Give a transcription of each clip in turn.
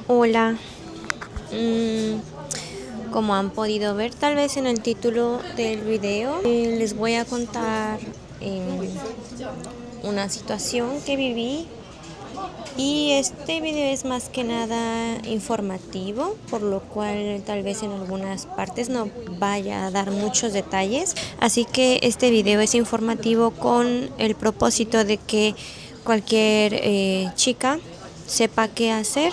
Hola. Como han podido ver tal vez en el título del video, les voy a contar una situación que viví, y este video es más que nada informativo, por lo cual tal vez en algunas partes no vaya a dar muchos detalles. Así que este video es informativo con el propósito de que cualquier chica sepa qué hacer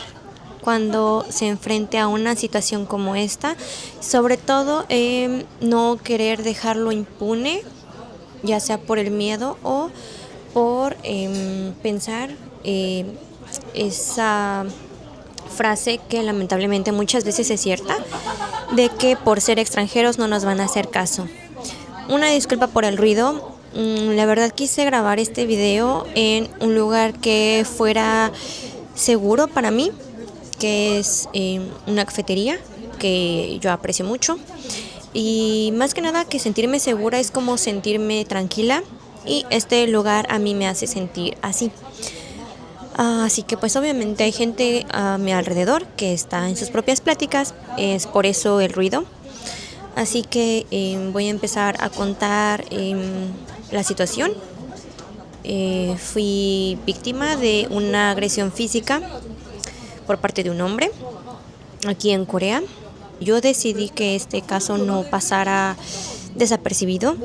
cuando se enfrente a una situación como esta. Sobre todo no querer dejarlo impune, ya sea por el miedo o por pensar esa frase que lamentablemente muchas veces es cierta, de que por ser extranjeros no nos van a hacer caso. Una disculpa por el ruido. La verdad quise grabar este video en un lugar que fuera seguro para mí, que es una cafetería que yo aprecio mucho, y más que nada que sentirme segura es como sentirme tranquila, y este lugar a mí me hace sentir así. Así que pues obviamente hay gente a mi alrededor que está en sus propias pláticas, es por eso el ruido. Así que voy a empezar a contar la situación. Fui víctima de una agresión física por parte de un hombre aquí en Corea. Yo decidí que este caso no pasara desapercibido.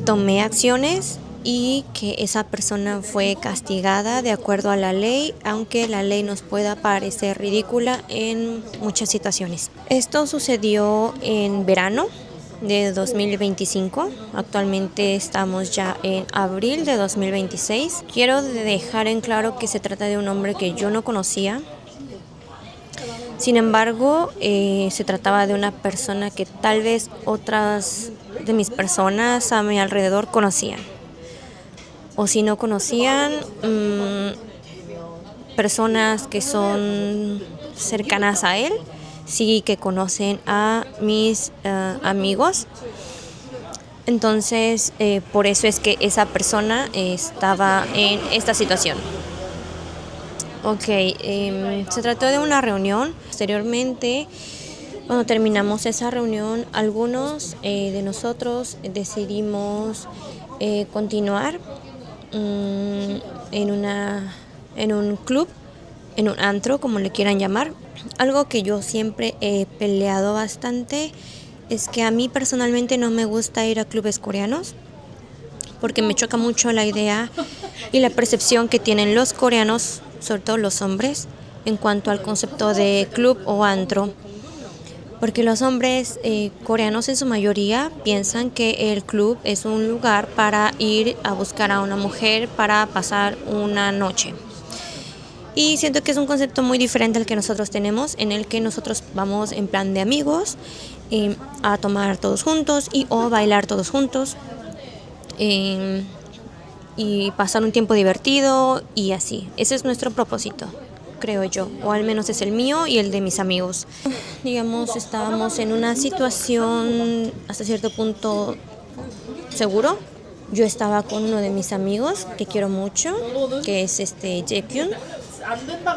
Tomé acciones y que esa persona fue castigada de acuerdo a la ley, aunque la ley nos pueda parecer ridícula en muchas situaciones. Esto sucedió en verano de 2025. Actualmente estamos ya en abril de 2026. Quiero dejar en claro que se trata de un hombre que yo no conocía. Sin embargo, se trataba de una persona que tal vez otras de mis personas a mi alrededor conocían. O si no conocían, personas que son cercanas a él, sí que conocen a mis amigos. Entonces, por eso es que esa persona estaba en esta situación. Ok, se trató de una reunión. Posteriormente, cuando terminamos esa reunión, algunos de nosotros decidimos continuar en un club, en un antro, como le quieran llamar. Algo que yo siempre he peleado bastante es que a mí personalmente no me gusta ir a clubes coreanos, porque me choca mucho la idea y la percepción que tienen los coreanos, sobre todo los hombres, en cuanto al concepto de club o antro. Porque los hombres coreanos en su mayoría piensan que el club es un lugar para ir a buscar a una mujer para pasar una noche. Y siento que es un concepto muy diferente al que nosotros tenemos, en el que nosotros vamos en plan de amigos, a tomar todos juntos o bailar todos juntos. Y pasar un tiempo divertido y así. Ese es nuestro propósito, creo yo, o al menos es el mío y el de mis amigos. Digamos, estábamos en una situación hasta cierto punto seguro. Yo estaba con uno de mis amigos que quiero mucho, que es Jaekyun,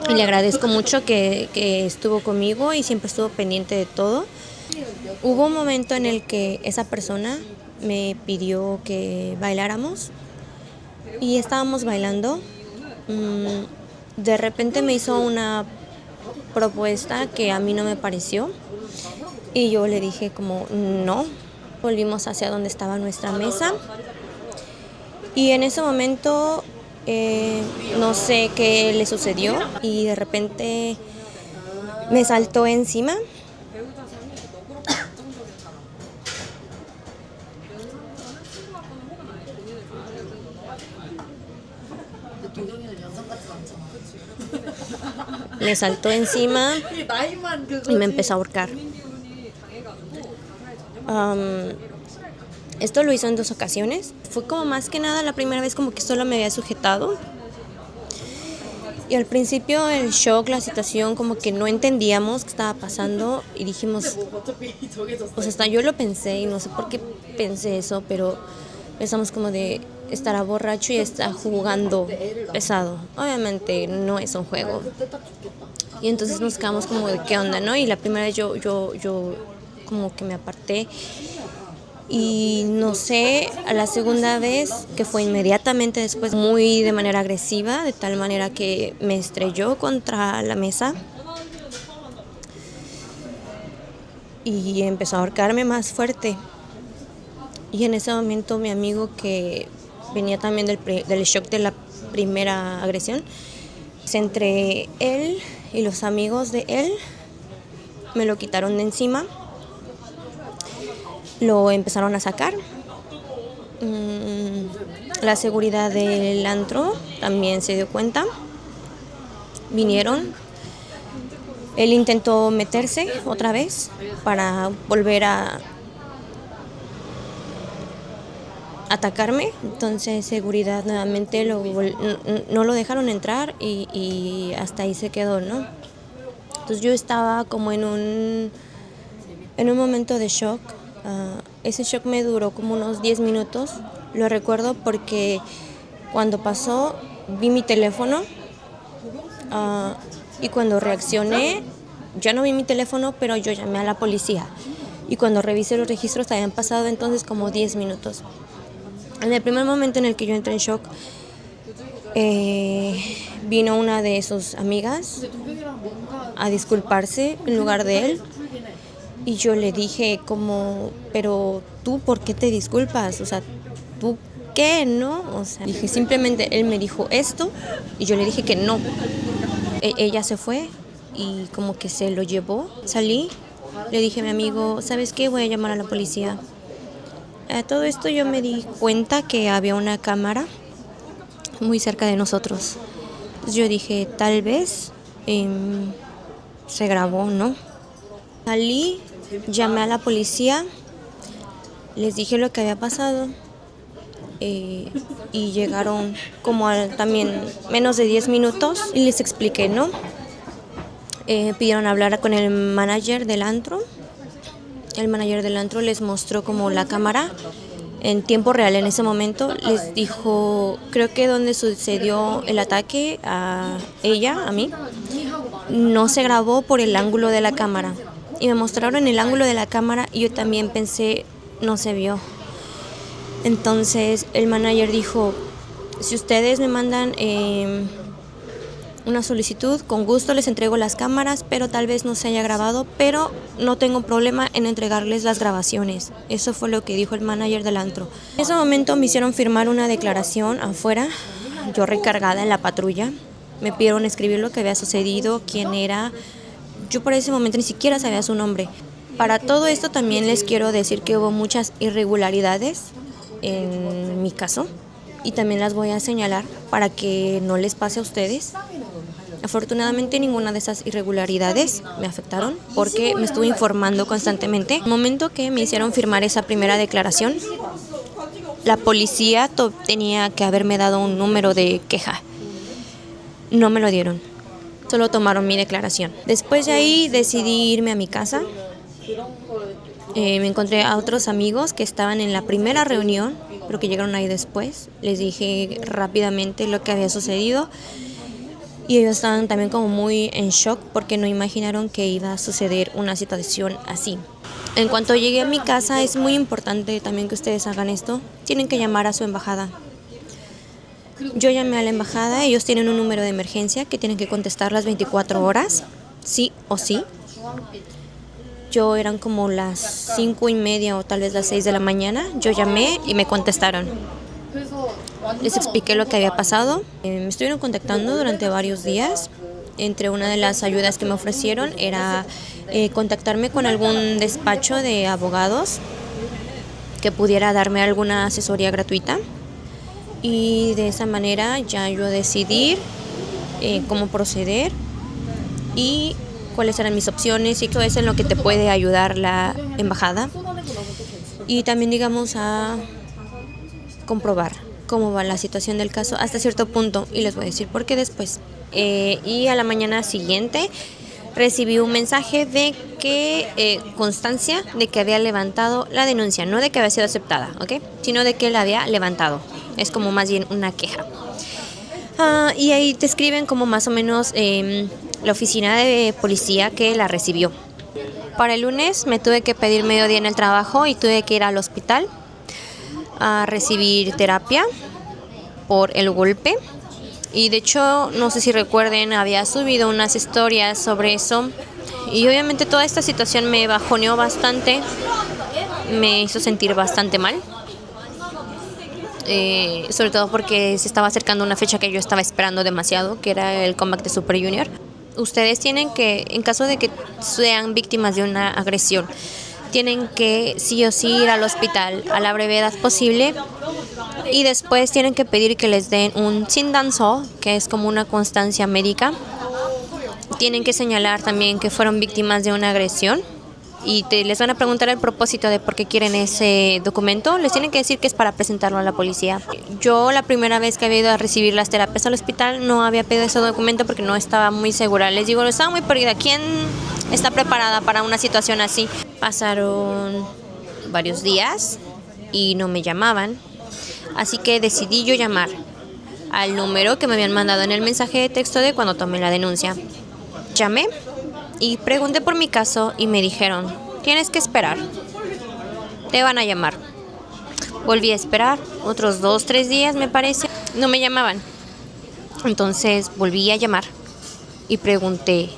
y le agradezco mucho que estuvo conmigo y siempre estuvo pendiente de todo. Hubo un momento en el que esa persona me pidió que bailáramos y estábamos bailando. De repente me hizo una propuesta que a mí no me pareció y yo le dije como no. Volvimos hacia donde estaba nuestra mesa y en ese momento no sé qué le sucedió y de repente me saltó encima. Me saltó encima y me empezó a ahorcar. Esto lo hizo en 2 ocasiones. Fue como más que nada la primera vez como que solo me había sujetado. Y al principio el shock, la situación, como que no entendíamos qué estaba pasando y dijimos, pues hasta yo lo pensé y no sé por qué pensé eso, pero pensamos como de, estará borracho y está jugando pesado. Obviamente no es un juego. Y entonces nos quedamos como de qué onda, ¿no? Y la primera vez yo como que me aparté. Y no sé, a la segunda vez, que fue inmediatamente después, muy de manera agresiva, de tal manera que me estrelló contra la mesa y empezó a ahorcarme más fuerte. Y en ese momento mi amigo, que venía también del shock de la primera agresión, entre él y los amigos de él me lo quitaron de encima. Lo empezaron a sacar. La seguridad del antro también se dio cuenta. Vinieron. Él intentó meterse otra vez para volver a atacarme. Entonces seguridad nuevamente no lo dejaron entrar y hasta ahí se quedó, ¿no? Entonces yo estaba como en un momento de shock. Ese shock me duró como unos 10 minutos. Lo recuerdo porque cuando pasó vi mi teléfono y cuando reaccioné ya no vi mi teléfono, pero yo llamé a la policía. Y cuando revisé los registros habían pasado entonces como 10 minutos. En el primer momento en el que yo entré en shock, vino una de sus amigas a disculparse en lugar de él. Y yo le dije como, pero tú, ¿por qué te disculpas? O sea, ¿tú qué, no? O sea, dije, simplemente él me dijo esto y yo le dije que no. Ella se fue y como que se lo llevó. Salí, le dije a mi amigo, ¿sabes qué? Voy a llamar a la policía. A todo esto yo me di cuenta que había una cámara muy cerca de nosotros. Entonces yo dije, tal vez se grabó, ¿no? Salí, llamé a la policía, les dije lo que había pasado y llegaron como también menos de 10 minutos y les expliqué, ¿no? Pidieron hablar con el manager del antro. El manager del antro les mostró como la cámara en tiempo real en ese momento. Les dijo, creo que donde sucedió el ataque a ella, a mí, no se grabó por el ángulo de la cámara. Y me mostraron el ángulo de la cámara y yo también pensé, no se vio. Entonces el manager dijo, si ustedes me mandan una solicitud, con gusto les entrego las cámaras, pero tal vez no se haya grabado, pero no tengo problema en entregarles las grabaciones. Eso fue lo que dijo el manager del antro. En ese momento me hicieron firmar una declaración afuera, yo recargada en la patrulla. Me pidieron escribir lo que había sucedido, quién era. Yo por ese momento ni siquiera sabía su nombre. Para todo esto también les quiero decir que hubo muchas irregularidades en mi caso y también las voy a señalar para que no les pase a ustedes. Afortunadamente ninguna de esas irregularidades me afectaron porque me estuve informando constantemente. En el momento que me hicieron firmar esa primera declaración, la policía tenía que haberme dado un número de queja. No me lo dieron. Solo tomaron mi declaración. Después de ahí decidí irme a mi casa. Me encontré a otros amigos que estaban en la primera reunión, pero que llegaron ahí después. Les dije rápidamente lo que había sucedido y ellos estaban también como muy en shock porque no imaginaron que iba a suceder una situación así. En cuanto llegué a mi casa, es muy importante también que ustedes hagan esto. Tienen que llamar a su embajada. Yo llamé a la embajada, ellos tienen un número de emergencia que tienen que contestar las 24 horas, sí o sí. Yo eran como las 5:30 o tal vez las 6 de la mañana, yo llamé y me contestaron. Les expliqué lo que había pasado. Me estuvieron contactando durante varios días. Entre una de las ayudas que me ofrecieron era contactarme con algún despacho de abogados que pudiera darme alguna asesoría gratuita. Y de esa manera ya yo decidir cómo proceder y cuáles eran mis opciones, y todo eso en lo que te puede ayudar la embajada. Y también, digamos, a comprobar cómo va la situación del caso hasta cierto punto, y les voy a decir por qué después. Y a la mañana siguiente recibí un mensaje de que constancia de que había levantado la denuncia, no de que había sido aceptada, ¿ok? Sino de que la había levantado. es como más bien una queja. Y ahí te escriben como más o menos la oficina de policía que la recibió. Para el lunes me tuve que pedir mediodía en el trabajo y tuve que ir al hospital a recibir terapia por el golpe. Y de hecho, no sé si recuerden, había subido unas historias sobre eso. Y obviamente toda esta situación me bajoneó bastante, me hizo sentir bastante mal. Sobre todo porque se estaba acercando una fecha que yo estaba esperando demasiado, que era el comeback de Super Junior. Ustedes tienen que, en caso de que sean víctimas de una agresión, tienen que sí o sí ir al hospital a la brevedad posible y después tienen que pedir que les den un sindanso, que es como una constancia médica. Tienen que señalar también que fueron víctimas de una agresión y les van a preguntar el propósito de por qué quieren ese documento. Les tienen que decir que es para presentarlo a la policía. Yo la primera vez que había ido a recibir las terapias al hospital no había pedido ese documento porque no estaba muy segura. Les digo, estaba muy perdida. ¿Quién está preparada para una situación así? Pasaron varios días y no me llamaban, así que decidí yo llamar al número que me habían mandado en el mensaje de texto de cuando tomé la denuncia. Llamé y pregunté por mi caso y me dijeron, tienes que esperar, te van a llamar. Volví a esperar otros 2-3 días me parece, no me llamaban. Entonces volví a llamar y pregunté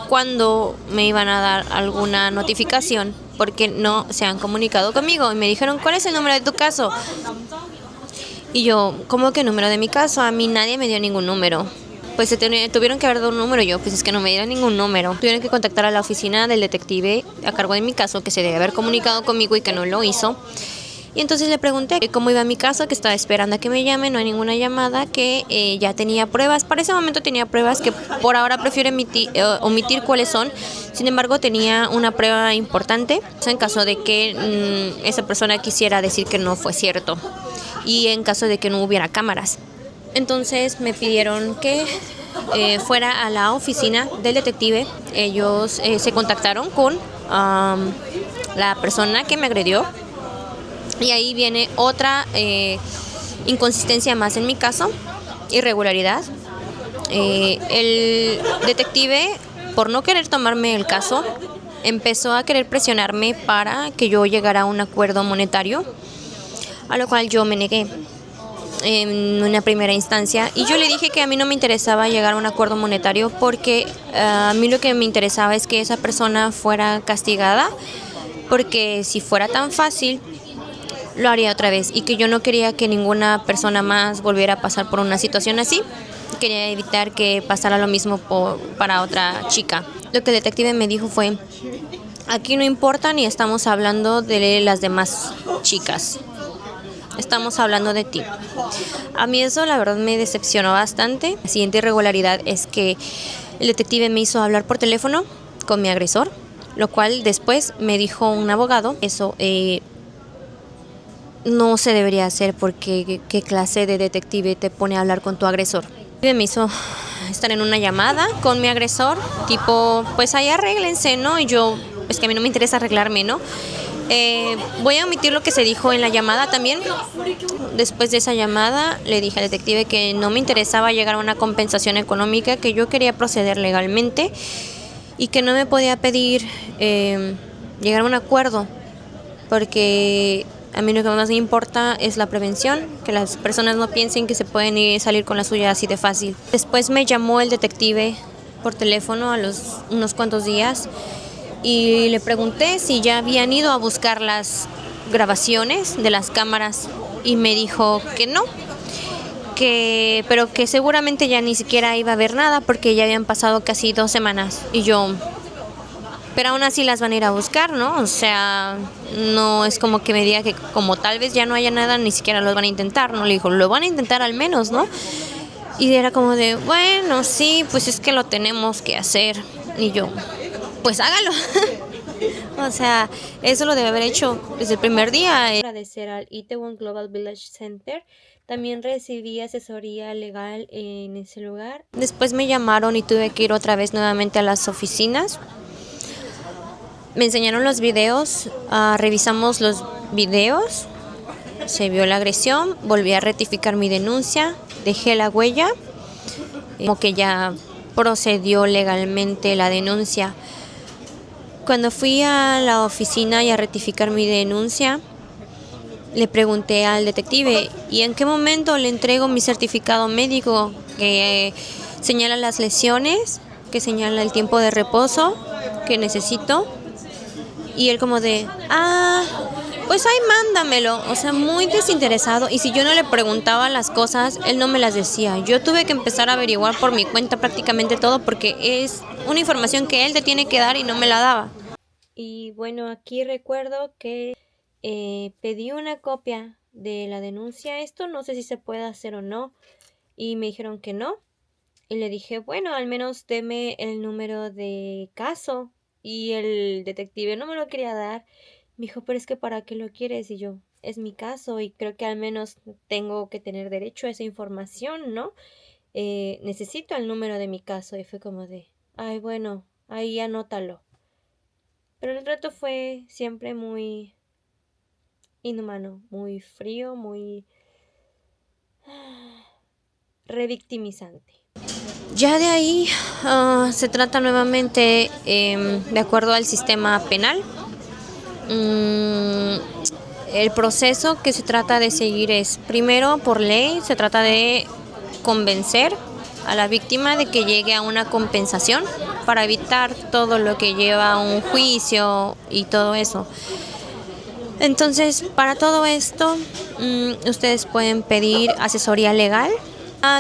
cuándo me iban a dar alguna notificación porque no se han comunicado conmigo. Y me dijeron, ¿cuál es el número de tu caso? Y yo, ¿cómo que número de mi caso? A mí nadie me dio ningún número. Pues tuvieron que haber dado un número. Yo, pues es que no me dieron ningún número. Tuvieron que contactar a la oficina del detective a cargo de mi caso, que se debe haber comunicado conmigo y que no lo hizo. Y entonces le pregunté cómo iba mi caso, que estaba esperando a que me llame, no hay ninguna llamada, que ya tenía pruebas. Para ese momento tenía pruebas que por ahora prefiero omitir cuáles son. Sin embargo, tenía una prueba importante en caso de que esa persona quisiera decir que no fue cierto y en caso de que no hubiera cámaras. Entonces me pidieron que fuera a la oficina del detective. Ellos se contactaron con la persona que me agredió. Y ahí viene otra inconsistencia más en mi caso, irregularidad. El detective, por no querer tomarme el caso, empezó a querer presionarme para que yo llegara a un acuerdo monetario, a lo cual yo me negué en una primera instancia. Y yo le dije que a mí no me interesaba llegar a un acuerdo monetario porque a mí lo que me interesaba es que esa persona fuera castigada, porque si fuera tan fácil lo haría otra vez y que yo no quería que ninguna persona más volviera a pasar por una situación así. Quería evitar que pasara lo mismo para otra chica. Lo que el detective me dijo fue, aquí no importa ni estamos hablando de las demás chicas, estamos hablando de ti. A mí eso la verdad me decepcionó bastante. La siguiente irregularidad es que el detective me hizo hablar por teléfono con mi agresor, lo cual después me dijo un abogado, eso no se debería hacer porque ¿qué clase de detective te pone a hablar con tu agresor? Me hizo estar en una llamada con mi agresor, tipo, pues ahí arréglense, ¿no? Y yo, es que a mí no me interesa arreglarme, ¿no? Voy a omitir lo que se dijo en la llamada también. Después de esa llamada le dije al detective que no me interesaba llegar a una compensación económica, que yo quería proceder legalmente y que no me podía pedir llegar a un acuerdo porque a mí lo que más me importa es la prevención, que las personas no piensen que se pueden ir salir con la suya así de fácil. Después me llamó el detective por teléfono a los unos cuantos días y le pregunté si ya habían ido a buscar las grabaciones de las cámaras y me dijo que no, pero que seguramente ya ni siquiera iba a haber nada porque ya habían pasado casi 2 semanas. Y yo, pero aún así las van a ir a buscar, ¿no? O sea, no es como que me diga que como tal vez ya no haya nada, ni siquiera lo van a intentar, ¿no? Le dijo, lo van a intentar al menos, ¿no? Y era como de, bueno, sí, pues es que lo tenemos que hacer. Y yo, pues hágalo. O sea, eso lo debe haber hecho desde el primer día. Agradecer al Itaewon Global Village Center. También recibí asesoría legal en ese lugar. Después me llamaron y tuve que ir otra vez nuevamente a las oficinas. Me enseñaron los videos, revisamos los videos se vio la agresión, volví a rectificar mi denuncia, dejé la huella, como que ya procedió legalmente la denuncia. Cuando fui a la oficina y a rectificar mi denuncia, le pregunté al detective, ¿y en qué momento le entrego mi certificado médico que señala las lesiones, que señala el tiempo de reposo que necesito? Y él como de, pues ahí mándamelo, o sea, muy desinteresado. Y si yo no le preguntaba las cosas, él no me las decía. Yo tuve que empezar a averiguar por mi cuenta prácticamente todo porque es una información que él te tiene que dar y no me la daba. Y bueno, aquí recuerdo que pedí una copia de la denuncia. Esto no sé si se puede hacer o no. Y me dijeron que no. Y le dije, bueno, al menos deme el número de caso. Y el detective no me lo quería dar. Me dijo, pero es que ¿para qué lo quieres? Y yo, es mi caso y creo que al menos tengo que tener derecho a esa información, ¿no? Necesito el número de mi caso. Y fue como de, ay, bueno, ahí anótalo. Pero el trato fue siempre muy inhumano, muy frío, muy revictimizante. Ya de ahí se trata nuevamente de acuerdo al sistema penal. El proceso que se trata de seguir es, primero, por ley, se trata de convencer a la víctima de que llegue a una compensación para evitar todo lo que lleva a un juicio y todo eso. Entonces, para todo esto, ustedes pueden pedir asesoría legal.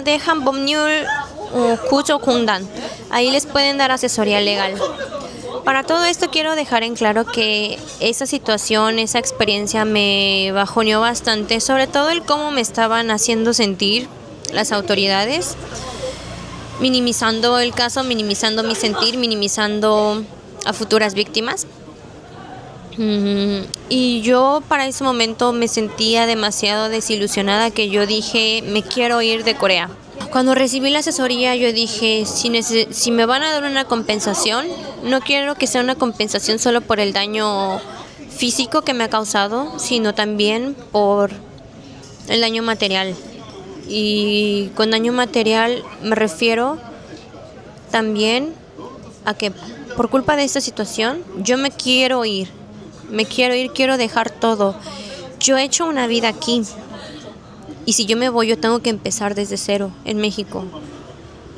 De Hambomnyul Kucho Kundan. Ahí les pueden dar asesoría legal. Para todo esto quiero dejar en claro que esa situación, esa experiencia me bajoneó bastante, sobre todo el cómo me estaban haciendo sentir las autoridades, minimizando el caso, minimizando mi sentir, minimizando a futuras víctimas. Y yo para ese momento me sentía demasiado desilusionada que yo dije, me quiero ir de Corea. Cuando recibí la asesoría yo dije, si me van a dar una compensación, no quiero que sea una compensación solo por el daño físico que me ha causado, sino también por el daño material. Y con daño material me refiero también a que por culpa de esta situación yo me quiero ir, quiero dejar todo. Yo he hecho una vida aquí. Y si yo me voy, yo tengo que empezar desde cero en México.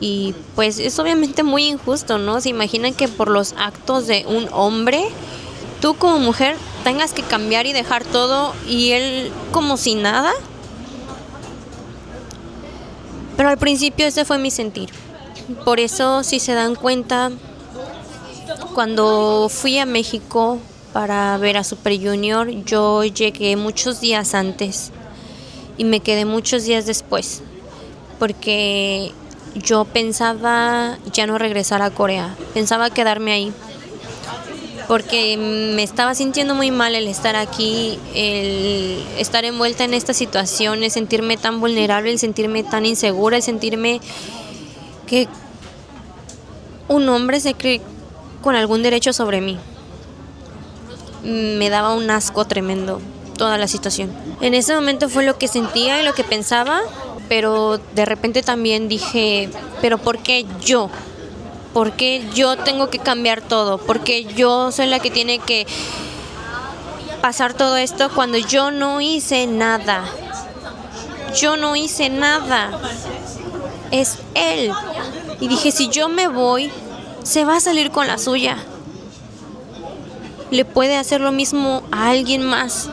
Y pues es obviamente muy injusto, ¿no? Se imaginan que por los actos de un hombre, tú como mujer tengas que cambiar y dejar todo y él como si nada. Pero al principio ese fue mi sentir. Por eso, si se dan cuenta, cuando fui a México para ver a Super Junior, yo llegué muchos días antes. Y me quedé muchos días después, porque yo pensaba ya no regresar a Corea, pensaba quedarme ahí, porque me estaba sintiendo muy mal el estar aquí, el estar envuelta en esta situación, el sentirme tan vulnerable, el sentirme tan insegura, el sentirme que un hombre se cree con algún derecho sobre mí. Me daba un asco tremendo toda la situación. En ese momento fue lo que sentía y lo que pensaba, pero de repente también dije, pero ¿por qué yo? ¿Por qué yo tengo que cambiar todo? ¿Por qué yo soy la que tiene que pasar todo esto cuando yo no hice nada? Yo no hice nada. Es él. Y dije, si yo me voy, se va a salir con la suya. Le puede hacer lo mismo a alguien más.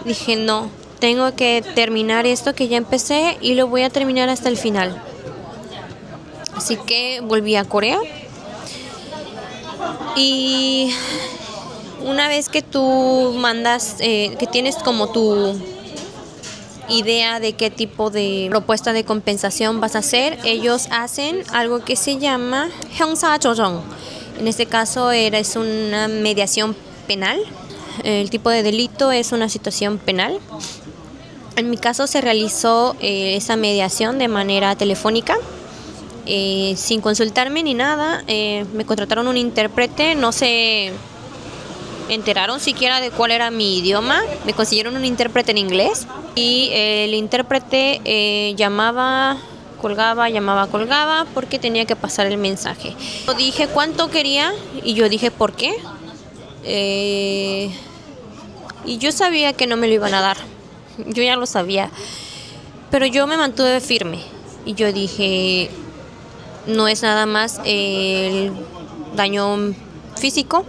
Dije, no, tengo que terminar esto que ya empecé y lo voy a terminar hasta el final. Así que volví a Corea. Y una vez que tú mandas, que tienes como tu idea de qué tipo de propuesta de compensación vas a hacer, ellos hacen algo que se llama 형사조정. En este caso es una mediación penal. El tipo de delito es una situación penal. En mi caso se realizó esa mediación de manera telefónica, sin consultarme ni nada. Me contrataron un intérprete, no sé enteraron siquiera de cuál era mi idioma. Me consiguieron un intérprete en inglés y el intérprete llamaba, colgaba porque tenía que pasar el mensaje. Yo dije cuánto quería y yo dije por qué. Y yo sabía que no me lo iban a dar. Yo ya lo sabía. Pero yo me mantuve firme y yo dije, no es nada más el daño físico,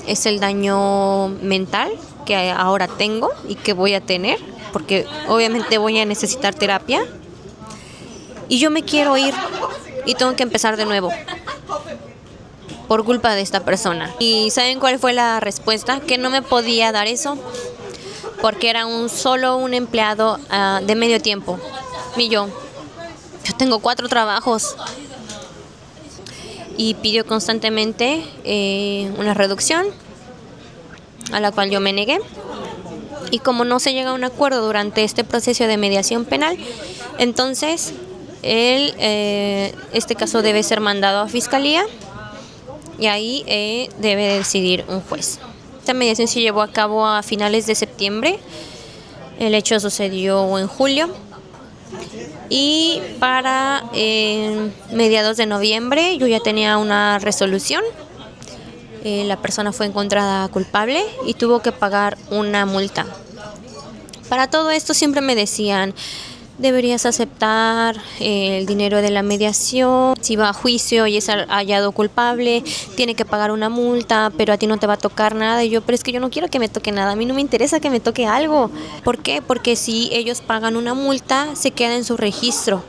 es el daño mental que ahora tengo y que voy a tener, porque obviamente voy a necesitar terapia. Y yo me quiero ir y tengo que empezar de nuevo por culpa de esta persona. ¿Y saben cuál fue la respuesta? Que no me podía dar eso porque era solo un empleado de medio tiempo. Y yo tengo 4 trabajos. Y pidió constantemente una reducción, a la cual yo me negué. Y como no se llega a un acuerdo durante este proceso de mediación penal, entonces este caso debe ser mandado a fiscalía y ahí debe decidir un juez. Esta mediación se llevó a cabo a finales de septiembre. El hecho sucedió en julio. Y para mediados de noviembre yo ya tenía una resolución. La persona fue encontrada culpable y tuvo que pagar una multa. Para todo esto siempre me decían, deberías aceptar el dinero de la mediación. Si va a juicio y es hallado culpable, tiene que pagar una multa, pero a ti no te va a tocar nada. Y yo, pero es que yo no quiero que me toque nada, a mí no me interesa que me toque algo. ¿Por qué? Porque si ellos pagan una multa, se queda en su registro.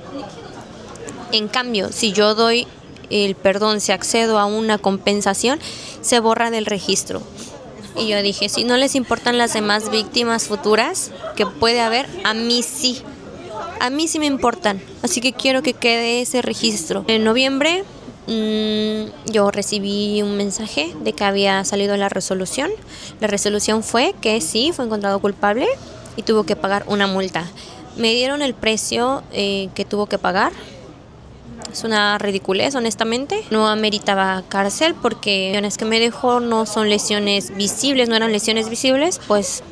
En cambio, si yo doy el perdón, si accedo a una compensación, se borra del registro. Y yo dije, si no les importan las demás víctimas futuras que puede haber, a mí sí. A mí sí me importan, así que quiero que quede ese registro. En noviembre yo recibí un mensaje de que había salido la resolución. La resolución fue que sí, fue encontrado culpable y tuvo que pagar una multa. Me dieron el precio que tuvo que pagar. Es una ridiculez, honestamente. No ameritaba cárcel porque las lesiones que me dejó no son lesiones visibles, no eran lesiones visibles, pues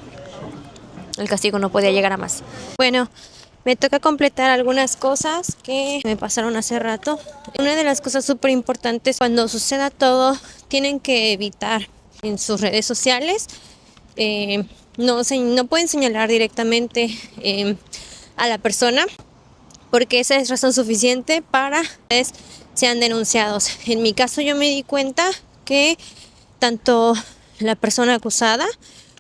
el castigo no podía llegar a más. Bueno, me toca completar algunas cosas que me pasaron hace rato. Una de las cosas súper importantes cuando suceda todo, tienen que evitar en sus redes sociales, no pueden señalar directamente a la persona, porque esa es razón suficiente para que sean denunciados. En mi caso yo me di cuenta que tanto la persona acusada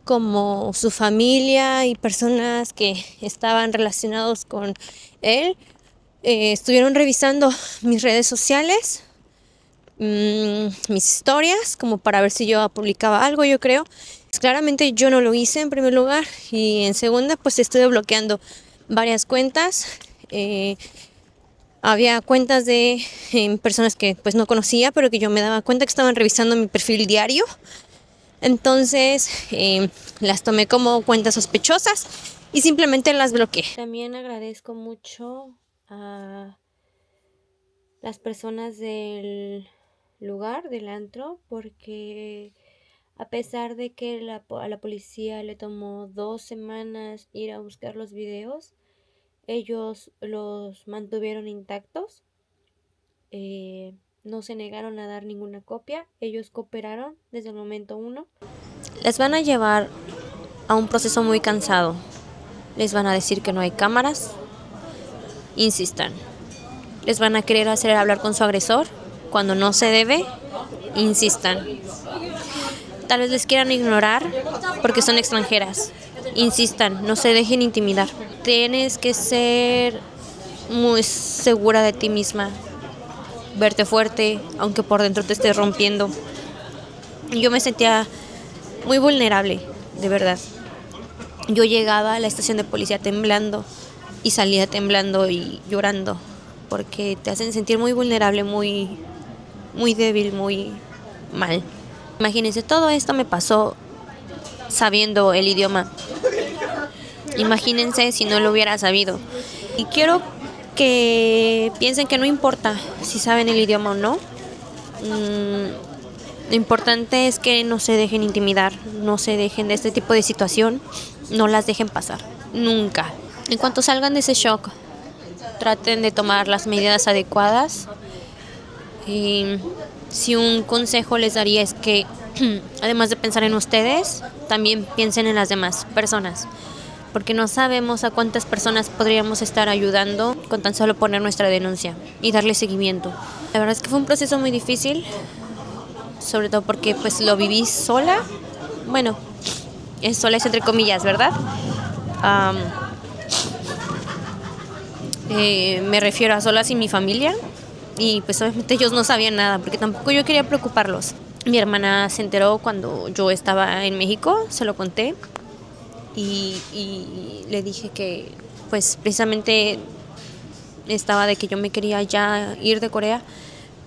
como su familia y personas que estaban relacionados con él estuvieron revisando mis redes sociales, mis historias, como para ver si yo publicaba algo, yo creo. Claramente yo no lo hice en primer lugar y en segunda pues estuve bloqueando varias cuentas. Había cuentas de personas que pues no conocía, pero que yo me daba cuenta que estaban revisando mi perfil diario. Entonces las tomé como cuentas sospechosas y simplemente las bloqueé. También agradezco mucho a las personas del lugar, del antro, porque a pesar de que a la policía le tomó 2 semanas ir a buscar los videos, ellos los mantuvieron intactos. No se negaron a dar ninguna copia, ellos cooperaron desde el momento 1. Les van a llevar a un proceso muy cansado. Les van a decir que no hay cámaras, insistan. Les van a querer hacer hablar con su agresor cuando no se debe, insistan. Tal vez les quieran ignorar porque son extranjeras, insistan, no se dejen intimidar. Tienes que ser muy segura de ti misma, verte fuerte, aunque por dentro te estés rompiendo. Yo me sentía muy vulnerable, de verdad. Yo llegaba a la estación de policía temblando y salía temblando y llorando, porque te hacen sentir muy vulnerable, muy débil, muy mal. Imagínense, todo esto me pasó sabiendo el idioma. Imagínense si no lo hubiera sabido. Y quiero que piensen que no importa si saben el idioma o no. Lo importante es que no se dejen intimidar, no se dejen de este tipo de situación, no las dejen pasar, nunca. En cuanto salgan de ese shock, traten de tomar las medidas adecuadas. Y si un consejo les daría es que, además de pensar en ustedes, también piensen en las demás personas, porque no sabemos a cuántas personas podríamos estar ayudando con tan solo poner nuestra denuncia y darle seguimiento. La verdad es que fue un proceso muy difícil, sobre todo porque pues lo viví sola. Bueno, es sola es entre comillas, ¿verdad? Me refiero a sola sin mi familia. Y pues obviamente ellos no sabían nada, porque tampoco yo quería preocuparlos. Mi hermana se enteró cuando yo estaba en México, se lo conté. Y le dije que pues precisamente estaba de que yo me quería ya ir de Corea,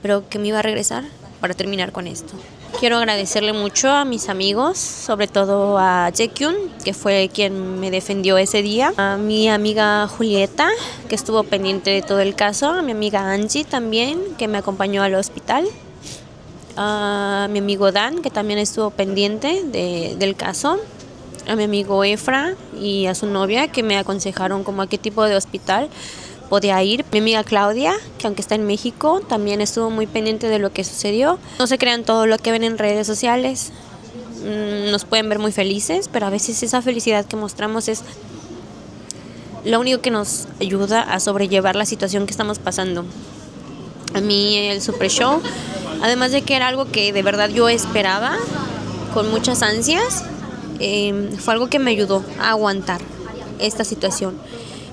pero que me iba a regresar para terminar con esto. Quiero agradecerle mucho a mis amigos, sobre todo a Jaekyun, que fue quien me defendió ese día, a mi amiga Julieta, que estuvo pendiente de todo el caso, a mi amiga Angie también, que me acompañó al hospital, a mi amigo Dan, que también estuvo pendiente del caso, a mi amigo Efra y a su novia, que me aconsejaron como a qué tipo de hospital podía ir. Mi amiga Claudia, que aunque está en México, también estuvo muy pendiente de lo que sucedió. No se crean todo lo que ven en redes sociales. Nos pueden ver muy felices, pero a veces esa felicidad que mostramos es lo único que nos ayuda a sobrellevar la situación que estamos pasando. A mí el Super Show, además de que era algo que de verdad yo esperaba con muchas ansias, fue algo que me ayudó a aguantar esta situación.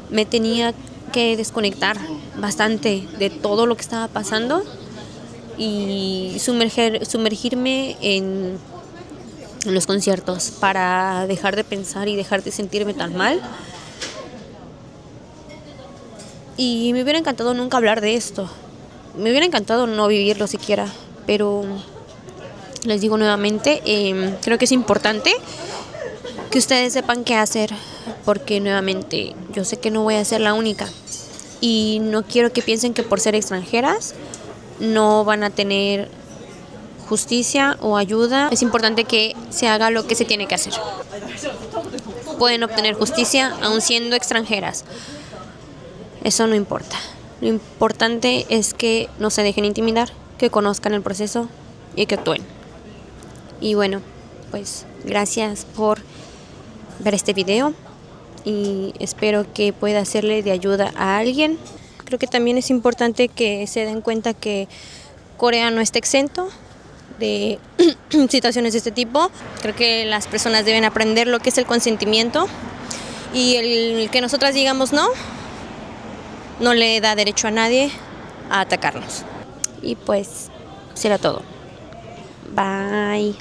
Me tenía que desconectar bastante de todo lo que estaba pasando y sumergirme en los conciertos para dejar de pensar y dejar de sentirme tan mal. Y me hubiera encantado nunca hablar de esto. Me hubiera encantado no vivirlo siquiera, pero les digo nuevamente, creo que es importante que ustedes sepan qué hacer, porque nuevamente yo sé que no voy a ser la única y no quiero que piensen que por ser extranjeras no van a tener justicia o ayuda. Es importante que se haga lo que se tiene que hacer. Pueden obtener justicia aun siendo extranjeras. Eso no importa. Lo importante es que no se dejen intimidar, que conozcan el proceso y que actúen. Y bueno, pues gracias por ver este video y espero que pueda serle de ayuda a alguien. Creo que también es importante que se den cuenta que Corea no está exento de situaciones de este tipo. Creo que las personas deben aprender lo que es el consentimiento y el que nosotras digamos no le da derecho a nadie a atacarnos. Y pues será todo. Bye.